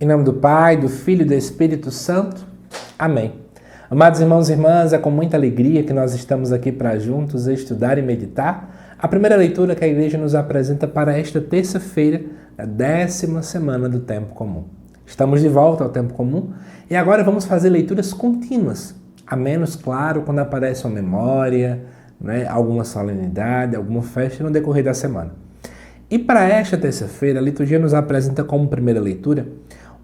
Em nome do Pai, do Filho e do Espírito Santo. Amém. Amados irmãos e irmãs, é com muita alegria que nós estamos aqui para juntos estudar e meditar a primeira leitura que a Igreja nos apresenta para esta terça-feira, da 10ª semana do Tempo Comum. Estamos de volta ao Tempo Comum e agora vamos fazer leituras contínuas, a menos, claro, quando aparece uma memória, alguma solenidade, alguma festa no decorrer da semana. E para esta terça-feira, a liturgia nos apresenta como primeira leitura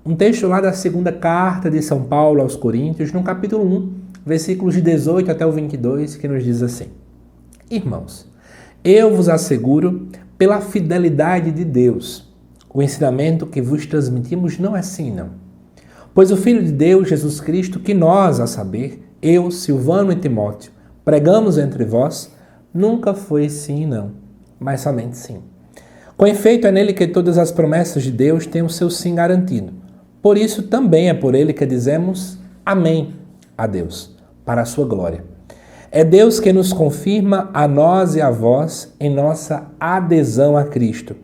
um texto lá da segunda carta de São Paulo aos Coríntios, no capítulo 1, versículos de 18 até o 22, que nos diz assim: Irmãos, eu vos asseguro, pela fidelidade de Deus, o ensinamento que vos transmitimos não é sim, não. Pois o Filho de Deus, Jesus Cristo, que nós, a saber, eu, Silvano e Timóteo, pregamos entre vós, nunca foi sim, não, mas somente sim. Com efeito, é nele que todas as promessas de Deus têm o seu sim garantido. Por isso, também é por ele que dizemos amém a Deus, para a sua glória. É Deus que nos confirma a nós e a vós em nossa adesão a Cristo,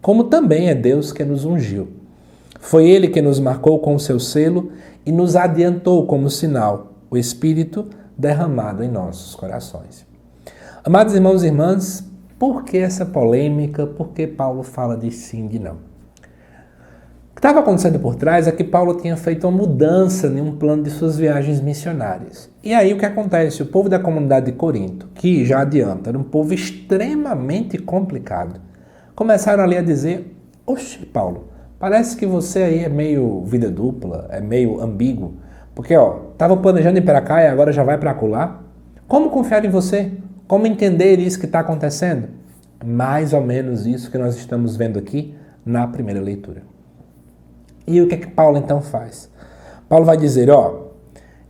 como também é Deus que nos ungiu. Foi ele que nos marcou com o seu selo e nos adiantou como sinal o Espírito derramado em nossos corações. Amados irmãos e irmãs, por que essa polêmica? Por que Paulo fala de sim e de não? O que estava acontecendo por trás é que Paulo tinha feito uma mudança em um plano de suas viagens missionárias. E aí o que acontece? O povo da comunidade de Corinto, que já adianta, era um povo extremamente complicado, começaram ali a dizer: Oxe, Paulo, parece que você aí é meio vida dupla, é meio ambíguo, porque estava planejando ir para cá e agora já vai para acolá. Como confiar em você? Como entender isso que está acontecendo? Mais ou menos isso que nós estamos vendo aqui na primeira leitura. E o que é que Paulo então faz? Paulo vai dizer,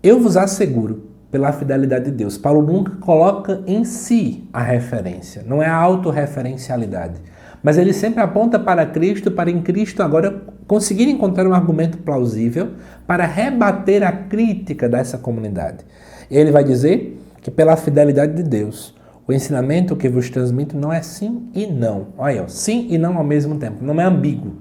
eu vos asseguro, pela fidelidade de Deus. Paulo nunca coloca em si a referência, não é a autorreferencialidade. Mas ele sempre aponta para Cristo, para em Cristo agora conseguir encontrar um argumento plausível para rebater a crítica dessa comunidade. E ele vai dizer que pela fidelidade de Deus, o ensinamento que vos transmito não é sim e não. Olha, sim e não ao mesmo tempo, não é ambíguo.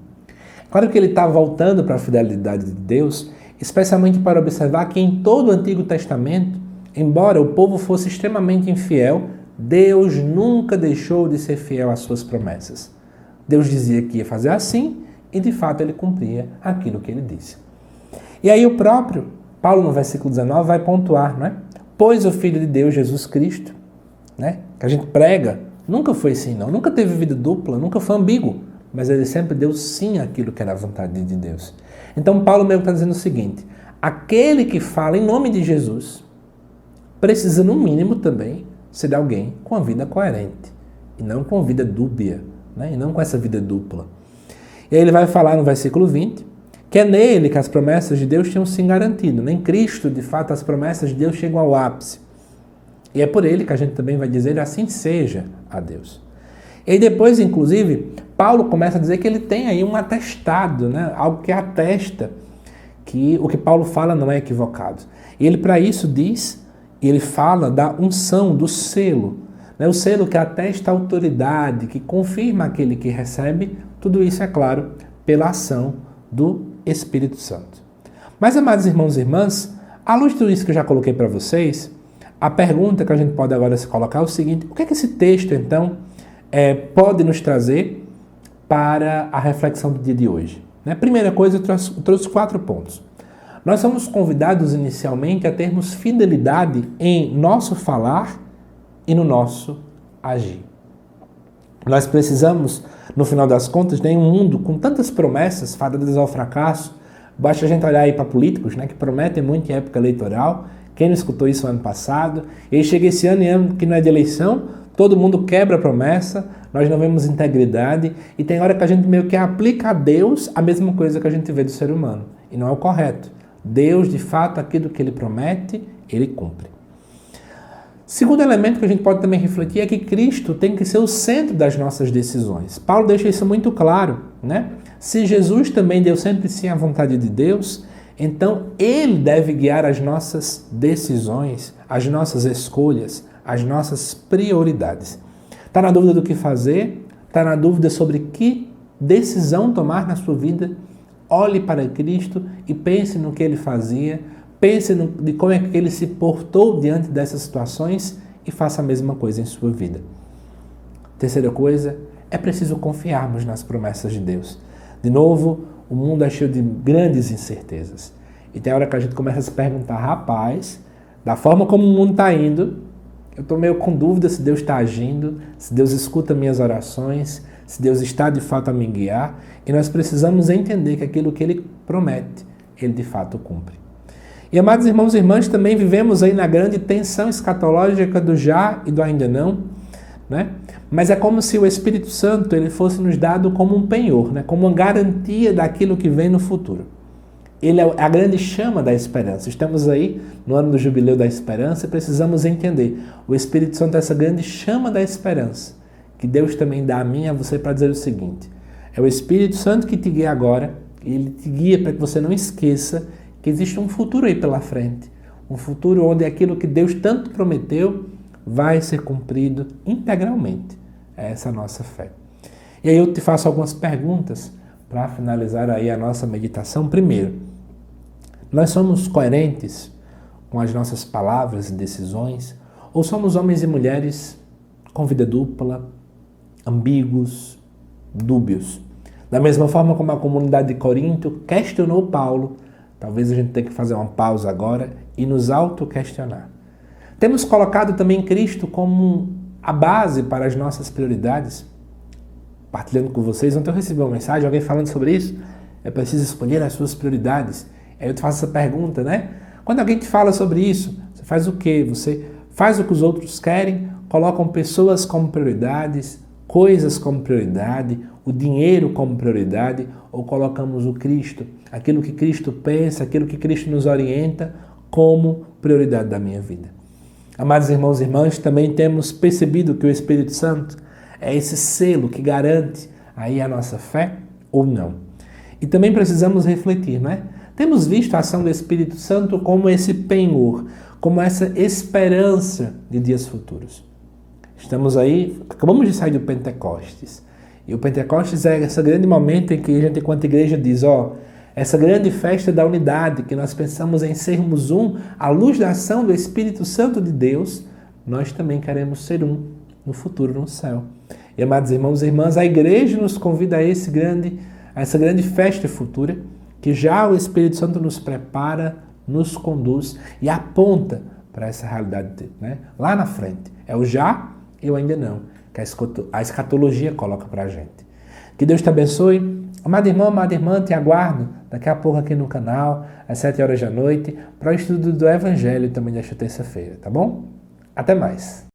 Claro que ele está voltando para a fidelidade de Deus, especialmente para observar que em todo o Antigo Testamento, embora o povo fosse extremamente infiel, Deus nunca deixou de ser fiel às suas promessas. Deus dizia que ia fazer assim e de fato ele cumpria aquilo que ele disse. E aí o próprio Paulo no versículo 19 vai pontuar, Pois o Filho de Deus, Jesus Cristo, que a gente prega, nunca foi assim não, nunca teve vida dupla, nunca foi ambíguo. Mas ele sempre deu sim àquilo que era a vontade de Deus. Então Paulo mesmo está dizendo o seguinte: aquele que fala em nome de Jesus precisa, no mínimo, também ser alguém com a vida coerente, e não com a vida dúbia, e não com essa vida dupla. E aí ele vai falar no versículo 20, que é nele que as promessas de Deus tinham sim garantido. Em Cristo, de fato, as promessas de Deus chegam ao ápice. E é por ele que a gente também vai dizer assim seja a Deus. E aí depois, inclusive, Paulo começa a dizer que ele tem aí um atestado, algo que atesta que o que Paulo fala não é equivocado. E ele para isso diz, ele fala da unção, do selo, o selo que atesta a autoridade, que confirma aquele que recebe, tudo isso, é claro, pela ação do Espírito Santo. Mas, amados irmãos e irmãs, à luz de tudo isso que eu já coloquei para vocês, a pergunta que a gente pode agora se colocar é o seguinte: o que é que esse texto, então, pode nos trazer para a reflexão do dia de hoje? Primeira coisa, eu trouxe 4 pontos. Nós somos convidados inicialmente a termos fidelidade em nosso falar e no nosso agir. Nós precisamos, no final das contas, em um mundo com tantas promessas fadadas ao fracasso, basta a gente olhar aí para políticos, que prometem muito em época eleitoral. Quem não escutou isso no ano passado? E aí chega esse ano que não é de eleição, todo mundo quebra a promessa, nós não vemos integridade e tem hora que a gente meio que aplica a Deus a mesma coisa que a gente vê do ser humano. E não é o correto. Deus, de fato, aquilo que ele promete, ele cumpre. Segundo elemento que a gente pode também refletir é que Cristo tem que ser o centro das nossas decisões. Paulo deixa isso muito claro, Se Jesus também deu sempre sim à vontade de Deus, então ele deve guiar as nossas decisões, as nossas escolhas, as nossas prioridades. Está na dúvida do que fazer? Está na dúvida sobre que decisão tomar na sua vida? olhe para Cristo e pense no que Ele fazia, pense de como é que Ele se portou diante dessas situações e faça a mesma coisa em sua vida. Terceira coisa, é preciso confiarmos nas promessas de Deus. De novo, o mundo é cheio de grandes incertezas. E tem hora que a gente começa a se perguntar, rapaz, da forma como o mundo está indo, eu estou meio com dúvida se Deus está agindo, se Deus escuta minhas orações, se Deus está de fato a me guiar. E nós precisamos entender que aquilo que Ele promete, Ele de fato cumpre. E amados irmãos e irmãs, também vivemos aí na grande tensão escatológica do já e do ainda não, né? Mas é como se o Espírito Santo ele fosse nos dado como um penhor, né? Como uma garantia daquilo que vem no futuro. Ele é a grande chama da esperança. Estamos aí no ano do Jubileu da Esperança e precisamos entender. O Espírito Santo é essa grande chama da esperança, que Deus também dá a mim e a você para dizer o seguinte: é o Espírito Santo que te guia agora, e ele te guia para que você não esqueça que existe um futuro aí pela frente. Um futuro onde aquilo que Deus tanto prometeu vai ser cumprido integralmente. É essa a nossa fé. E aí eu te faço algumas perguntas para finalizar aí a nossa meditação. Primeiro, nós somos coerentes com as nossas palavras e decisões? Ou somos homens e mulheres com vida dupla, ambíguos, dúbios? Da mesma forma como a comunidade de Corinto questionou Paulo, talvez a gente tenha que fazer uma pausa agora e nos auto-questionar. Temos colocado também Cristo como a base para as nossas prioridades? Partilhando com vocês, ontem eu recebi uma mensagem, alguém falando sobre isso. É preciso escolher as suas prioridades. Aí eu te faço essa pergunta, né? Quando alguém te fala sobre isso, você faz o quê? Você faz o que os outros querem? Colocam pessoas como prioridades, coisas como prioridade, o dinheiro como prioridade, ou colocamos o Cristo, aquilo que Cristo pensa, aquilo que Cristo nos orienta, como prioridade da minha vida? Amados irmãos e irmãs, também temos percebido que o Espírito Santo é esse selo que garante aí a nossa fé ou não. E também precisamos refletir, né? Temos visto a ação do Espírito Santo como esse penhor, como essa esperança de dias futuros. Estamos aí, acabamos de sair do Pentecostes. E o Pentecostes é esse grande momento em que a gente, enquanto igreja, diz, essa grande festa da unidade, que nós pensamos em sermos um, à luz da ação do Espírito Santo de Deus, nós também queremos ser um no futuro, no céu. E, amados irmãos e irmãs, a igreja nos convida a essa grande festa futura, que já o Espírito Santo nos prepara, nos conduz e aponta para essa realidade, né? Lá na frente. É o já e o ainda não, que a escatologia coloca para a gente. Que Deus te abençoe. Amado irmão, amada irmã, te aguardo daqui a pouco aqui no canal, às 7 horas da noite, para o estudo do Evangelho também desta terça-feira, tá bom? Até mais!